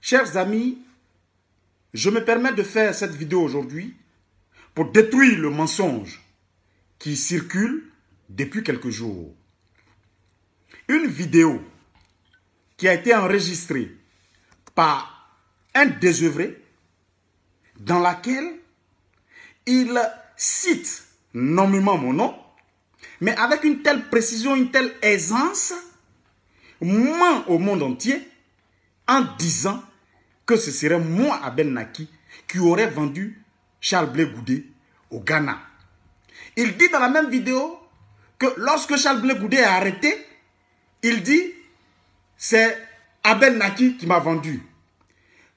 Chers amis, je me permets de faire cette vidéo aujourd'hui pour détruire le mensonge qui circule depuis quelques jours. Une vidéo qui a été enregistrée par un désœuvré dans laquelle il cite nommément mon nom, mais avec une telle précision, une telle aisance, ment au monde entier en disant que ce serait moi, Abel Naki, qui aurait vendu Charles Blé Goudé au Ghana. Il dit dans la même vidéo que lorsque Charles Blé Goudé est arrêté, il dit c'est Abel Naki qui m'a vendu.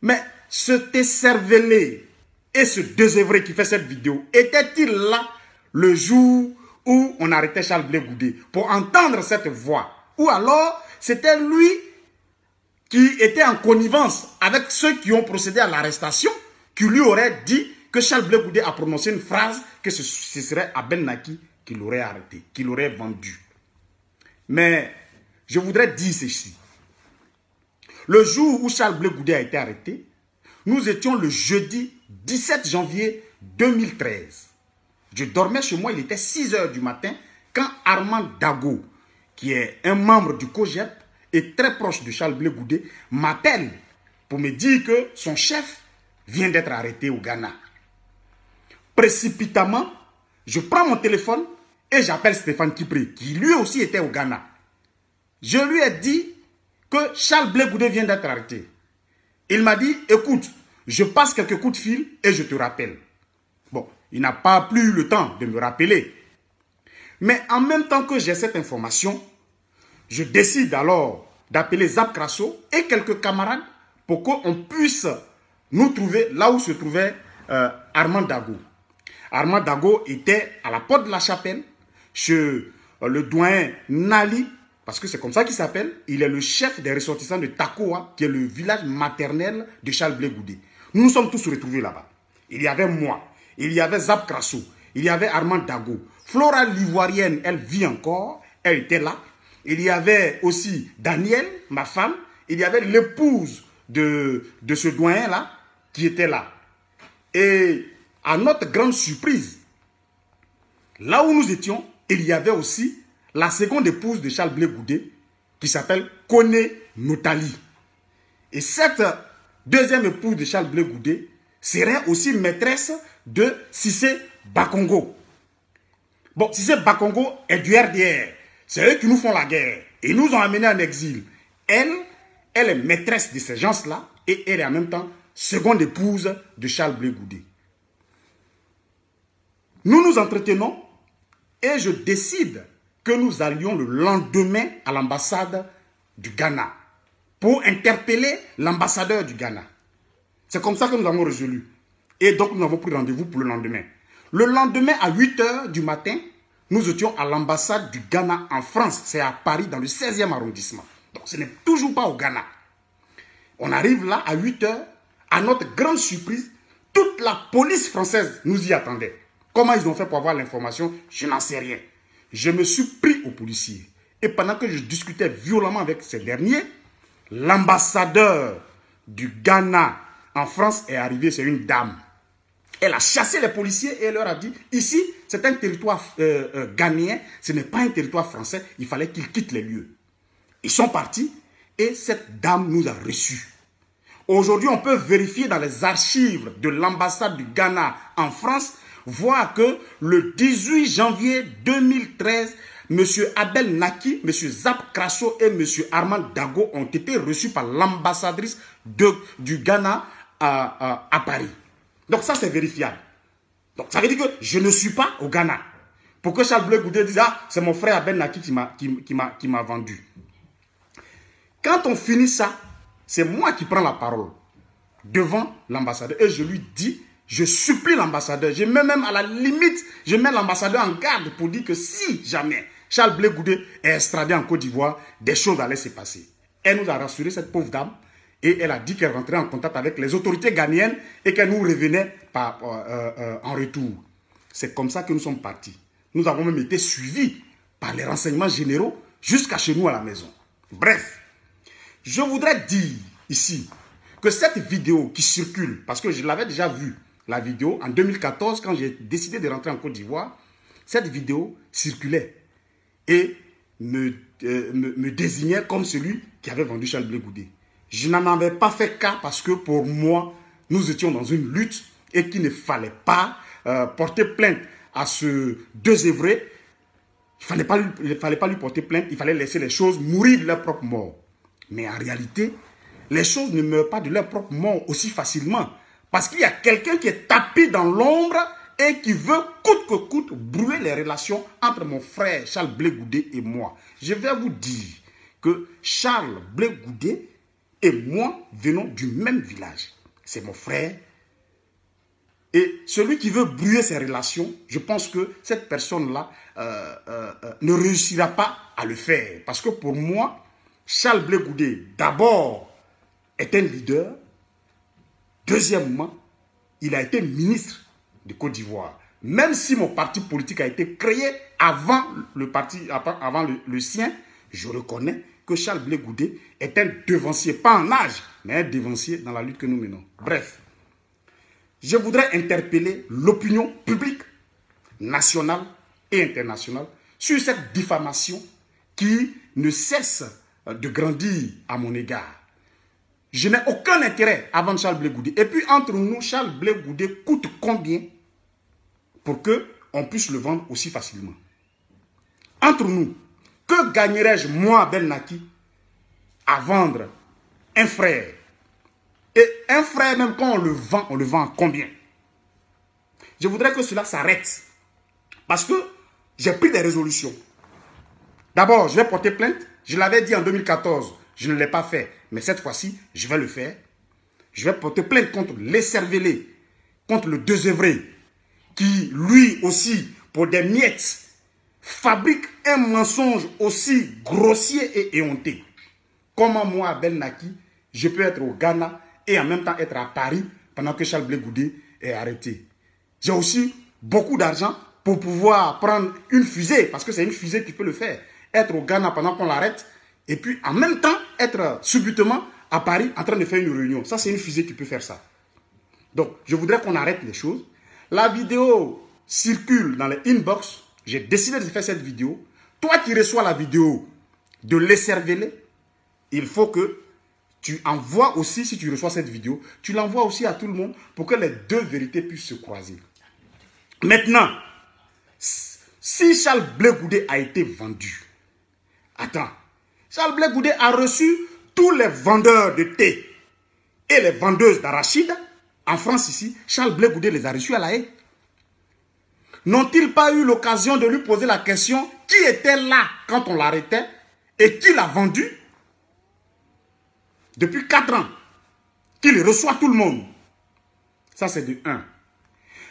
Mais ce écervelé et ce désœuvré qui fait cette vidéo, était-il là le jour où on arrêtait Charles Blé Goudé pour entendre cette voix? Ou alors c'était lui qui était en connivence avec ceux qui ont procédé à l'arrestation, qui lui auraient dit que Charles Blé Goudé a prononcé une phrase que ce serait Abel Naki qui l'aurait arrêté, qui l'aurait vendu. Mais je voudrais dire ceci. Le jour où Charles Blé Goudé a été arrêté, nous étions le jeudi 17 janvier 2013. Je dormais chez moi, il était 6 h du matin, quand Armand Dago, qui est un membre du COJEP et très proche de Charles Blé Goudé, m'appelle pour me dire que son chef vient d'être arrêté au Ghana. Précipitamment, je prends mon téléphone et j'appelle Stéphane Kipré, qui lui aussi était au Ghana. Je lui ai dit que Charles Blé Goudé vient d'être arrêté. Il m'a dit, écoute, je passe quelques coups de fil et je te rappelle. Bon, il n'a pas plus le temps de me rappeler. Mais en même temps que j'ai cette information, je décide alors d'appeler Zap Crasso et quelques camarades pour qu'on puisse nous trouver là où se trouvait Armand Dago. Armand Dago était à la porte de la chapelle chez le doyen Nali, parce que c'est comme ça qu'il s'appelle. Il est le chef des ressortissants de Takoa, qui est le village maternel de Charles Blé Goudé. Nous nous sommes tous retrouvés là-bas. Il y avait moi, il y avait Zap Crasso, il y avait Armand Dago. Flora l'Ivoirienne, elle vit encore, elle était là. Il y avait aussi Daniel, ma femme. Il y avait l'épouse de ce doyen-là qui était là. Et à notre grande surprise, là où nous étions, il y avait aussi la seconde épouse de Charles Blé Goudé qui s'appelle Kone Notali. Et cette deuxième épouse de Charles Blé Goudé serait aussi maîtresse de Cissé Bakongo. Bon, Cissé Bakongo est du RDR. C'est eux qui nous font la guerre. Ils nous ont amenés en exil. Elle est maîtresse de ces gens-là et elle est en même temps seconde épouse de Charles Blé Goudé. Nous nous entretenons et je décide que nous allions le lendemain à l'ambassade du Ghana pour interpeller l'ambassadeur du Ghana. C'est comme ça que nous avons résolu. Et donc nous avons pris rendez-vous pour le lendemain. Le lendemain à 8 h du matin, nous étions à l'ambassade du Ghana en France. C'est à Paris, dans le 16e arrondissement. Donc ce n'est toujours pas au Ghana. On arrive là à 8 h. À notre grande surprise, toute la police française nous y attendait. Comment ils ont fait pour avoir l'information? Je n'en sais rien. Je me suis pris aux policiers. Et pendant que je discutais violemment avec ces derniers, l'ambassadeur du Ghana en France est arrivé. C'est une dame. Elle a chassé les policiers et elle leur a dit, ici, c'est un territoire ghanéen, ce n'est pas un territoire français, il fallait qu'ils quittent les lieux. Ils sont partis et cette dame nous a reçus. Aujourd'hui, on peut vérifier dans les archives de l'ambassade du Ghana en France, voir que le 18 janvier 2013, M. Abel Naki, M. Zap Crasso et M. Armand Dago ont été reçus par l'ambassadrice du Ghana à Paris. Donc ça, c'est vérifiable. Donc ça veut dire que je ne suis pas au Ghana. Pour que Charles Blé Goudé dise, ah, c'est mon frère Abel Naki qui m'a vendu. Quand on finit ça, c'est moi qui prends la parole devant l'ambassadeur. Et je lui dis, je supplie l'ambassadeur. Je mets même à la limite, je mets l'ambassadeur en garde pour dire que si jamais Charles Blé Goudé est extradé en Côte d'Ivoire, des choses allaient se passer. Elle nous a rassuré, cette pauvre dame. Et elle a dit qu'elle rentrait en contact avec les autorités ghanéennes et qu'elle nous revenait en retour. C'est comme ça que nous sommes partis. Nous avons même été suivis par les renseignements généraux jusqu'à chez nous à la maison. Bref, je voudrais dire ici que cette vidéo qui circule, parce que je l'avais déjà vue, la vidéo, en 2014, quand j'ai décidé de rentrer en Côte d'Ivoire, cette vidéo circulait et me désignait comme celui qui avait vendu Charles Blé Goudé. Je n'en avais pas fait cas parce que pour moi, nous étions dans une lutte et qu'il ne fallait pas porter plainte à ce désœuvré. Il ne fallait pas lui porter plainte, il fallait laisser les choses mourir de leur propre mort. Mais en réalité, les choses ne meurent pas de leur propre mort aussi facilement. Parce qu'il y a quelqu'un qui est tapis dans l'ombre et qui veut coûte que coûte brûler les relations entre mon frère Charles Blé Goudé et moi. Je vais vous dire que Charles Blé Goudé et moi venons du même village. C'est mon frère. Et celui qui veut brûler ses relations, je pense que cette personne-là ne réussira pas à le faire. Parce que pour moi, Charles Blé Goudé, d'abord, est un leader. Deuxièmement, il a été ministre de Côte d'Ivoire. Même si mon parti politique a été créé avant le sien, je reconnais que Charles Blé Goudé est un devancier, pas en âge, mais un devancier dans la lutte que nous menons. Bref, je voudrais interpeller l'opinion publique, nationale et internationale, sur cette diffamation qui ne cesse de grandir à mon égard. Je n'ai aucun intérêt à vendre Charles Blé Goudé. Et puis, entre nous, Charles Blé Goudé coûte combien pour qu'on puisse le vendre aussi facilement? Entre nous, que gagnerais-je, moi, Ben Naki, à vendre un frère? Et un frère, même quand on le vend à combien? Je voudrais que cela s'arrête. Parce que j'ai pris des résolutions. D'abord, je vais porter plainte. Je l'avais dit en 2014. Je ne l'ai pas fait. Mais cette fois-ci, je vais le faire. Je vais porter plainte contre l'écervelé, contre le désœuvré, qui, lui aussi, pour des miettes, fabrique un mensonge aussi grossier et éhonté. Comment moi, Ben Naki, je peux être au Ghana et en même temps être à Paris pendant que Charles Blé Goudé est arrêté? J'ai aussi beaucoup d'argent pour pouvoir prendre une fusée, parce que c'est une fusée qui peut le faire. Être au Ghana pendant qu'on l'arrête, et puis en même temps être subitement à Paris en train de faire une réunion. Ça, c'est une fusée qui peut faire ça. Donc, je voudrais qu'on arrête les choses. La vidéo circule dans les inbox. J'ai décidé de faire cette vidéo. Toi qui reçois la vidéo de l'écervelé, il faut que tu envoies aussi, si tu reçois cette vidéo, tu l'envoies aussi à tout le monde pour que les deux vérités puissent se croiser. Maintenant, si Charles Blé Goudé a été vendu, attends, Charles Blé Goudé a reçu tous les vendeurs de thé et les vendeuses d'arachides en France ici. Charles Blé Goudé les a reçus à La Haye. N'ont-ils pas eu l'occasion de lui poser la question qui était là quand on l'arrêtait et qui l'a vendu? Depuis 4 ans, qu'il reçoit tout le monde. Ça, c'est de 1.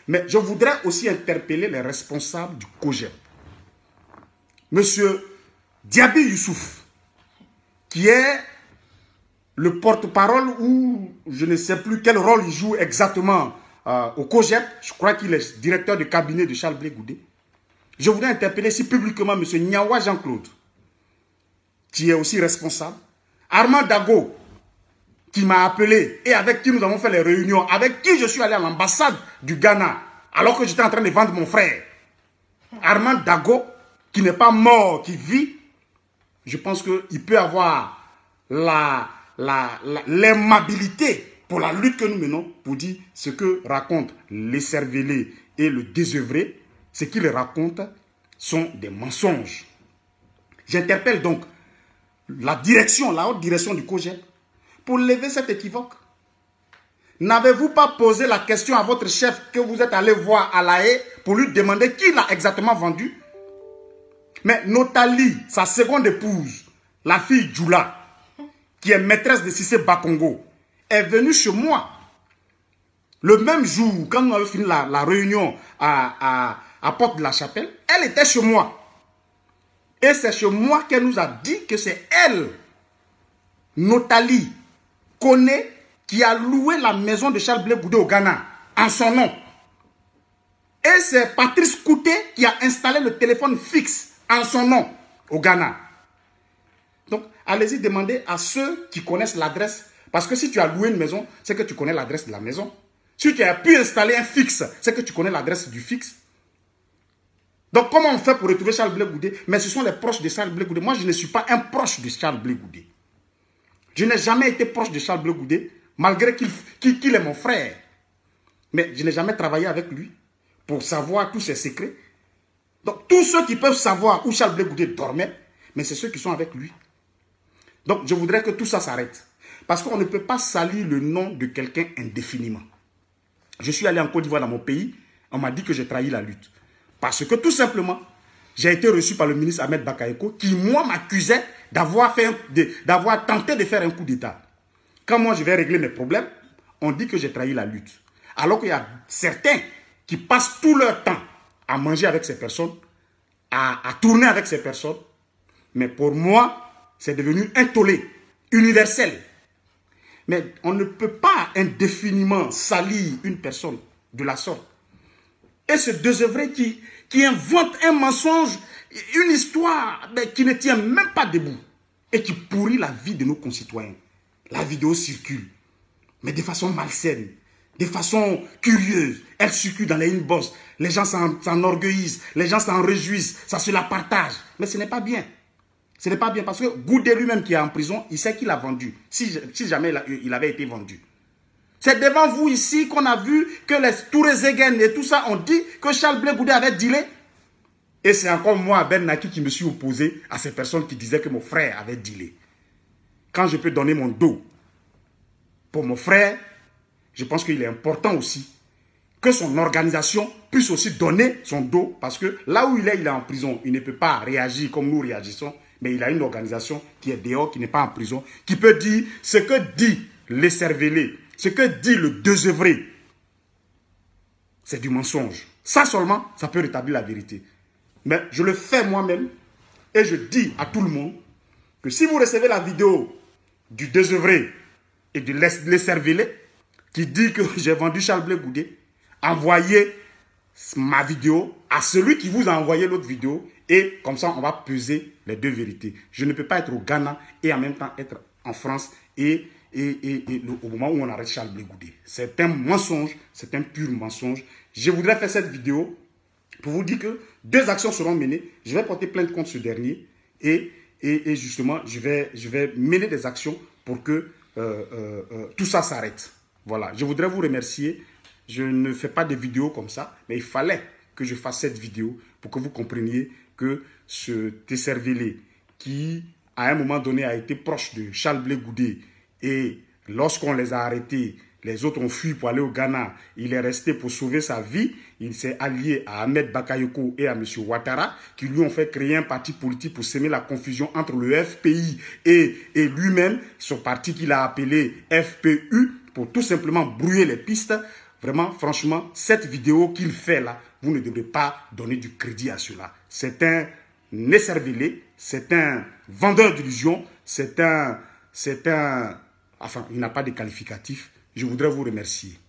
Mais je voudrais aussi interpeller les responsables du COJEP. Monsieur Diaby Youssouf, qui est le porte-parole ou je ne sais plus quel rôle il joue exactement au COJEP. Je crois qu'il est directeur de cabinet de Charles Blé Goudé. Je voudrais interpeller ici publiquement M. Niawa Jean-Claude, qui est aussi responsable. Armand Dago, qui m'a appelé et avec qui nous avons fait les réunions, avec qui je suis allé à l'ambassade du Ghana, alors que j'étais en train de vendre mon frère. Armand Dago, qui n'est pas mort, qui vit, je pense qu'il peut avoir l'aimabilité pour la lutte que nous menons, pour dire ce que racontent l'écervelé et le désœuvré, ce qu'ils racontent sont des mensonges. J'interpelle donc la direction, la haute direction du COJEP, pour lever cet équivoque. N'avez-vous pas posé la question à votre chef que vous êtes allé voir à La Haye pour lui demander qui l'a exactement vendu? Mais Notali, sa seconde épouse, la fille Djoula, qui est maîtresse de Cissé Bakongo, est venue chez moi. Le même jour, quand nous avons fini la réunion à Porte de la Chapelle, elle était chez moi. Et c'est chez moi qu'elle nous a dit que c'est elle, Notali, connaît, qui a loué la maison de Charles Blé Goudé au Ghana, en son nom. Et c'est Patrice Kouté qui a installé le téléphone fixe en son nom au Ghana. Donc, allez-y demander à ceux qui connaissent l'adresse Parce que si tu as loué une maison, c'est que tu connais l'adresse de la maison. Si tu as pu installer un fixe, c'est que tu connais l'adresse du fixe. Donc, comment on fait pour retrouver Charles Blé Goudé? Mais ce sont les proches de Charles Blé Goudé. Moi, je ne suis pas un proche de Charles Blé Goudé. Je n'ai jamais été proche de Charles Blé Goudé, malgré qu'il est mon frère. Mais je n'ai jamais travaillé avec lui pour savoir tous ses secrets. Donc, tous ceux qui peuvent savoir où Charles Blé Goudé dormait, mais c'est ceux qui sont avec lui. Donc, je voudrais que tout ça s'arrête. Parce qu'on ne peut pas salir le nom de quelqu'un indéfiniment. Je suis allé en Côte d'Ivoire dans mon pays, on m'a dit que j'ai trahi la lutte. Parce que tout simplement, j'ai été reçu par le ministre Ahmed Bakayoko qui, moi, m'accusait d'avoir tenté de faire un coup d'État. Quand moi, je vais régler mes problèmes, on dit que j'ai trahi la lutte. Alors qu'il y a certains qui passent tout leur temps à manger avec ces personnes, à tourner avec ces personnes. Mais pour moi, c'est devenu un tollé universel. Mais on ne peut pas indéfiniment salir une personne de la sorte. Et ce désœuvré qui invente un mensonge, une histoire qui ne tient même pas debout et qui pourrit la vie de nos concitoyens. La vidéo circule, mais de façon malsaine, de façon curieuse. Elle circule dans les inbox. Les gens s'enorgueillissent, les gens s'en réjouissent, ça se la partage. Mais ce n'est pas bien. Ce n'est pas bien parce que Goudé lui-même qui est en prison, il sait qu'il a vendu. Si jamais il avait été vendu. C'est devant vous ici qu'on a vu que les Touré-Zegen et tout ça ont dit que Charles Blé Goudé avait dealé. Et c'est encore moi, Ben Naki, qui me suis opposé à ces personnes qui disaient que mon frère avait dealé. Quand je peux donner mon dos pour mon frère, je pense qu'il est important aussi que son organisation puisse aussi donner son dos. Parce que là où il est en prison. Il ne peut pas réagir comme nous réagissons. Mais il a une organisation qui est dehors, qui n'est pas en prison, qui peut dire ce que dit l'écervelé, ce que dit le désœuvré. C'est du mensonge. Ça seulement, ça peut rétablir la vérité. Mais je le fais moi-même et je dis à tout le monde que si vous recevez la vidéo du désœuvré et de l'écervelé qui dit que j'ai vendu Charles Blé Goudé, envoyez ma vidéo à celui qui vous a envoyé l'autre vidéo et comme ça on va peser les deux vérités. Je ne peux pas être au Ghana et en même temps être en France et au moment où on arrête Charles Blé Goudé. C'est un mensonge, c'est un pur mensonge. Je voudrais faire cette vidéo pour vous dire que 2 actions seront menées. Je vais porter plainte contre ce dernier et justement je vais mener des actions pour que tout ça s'arrête. Voilà, je voudrais vous remercier. Je ne fais pas de vidéos comme ça, mais il fallait que je fasse cette vidéo pour que vous compreniez que ce écervelé qui, à un moment donné, a été proche de Charles Blé Goudé et lorsqu'on les a arrêtés, les autres ont fui pour aller au Ghana. Il est resté pour sauver sa vie. Il s'est allié à Ahmed Bakayoko et à M. Ouattara qui lui ont fait créer un parti politique pour semer la confusion entre le FPI et lui-même, son parti qu'il a appelé FPU, pour tout simplement brouiller les pistes. Vraiment, franchement, cette vidéo qu'il fait là, vous ne devrez pas donner du crédit à cela. C'est un écervelé, c'est un vendeur d'illusions, c'est un... Enfin, il n'a pas de qualificatif. Je voudrais vous remercier.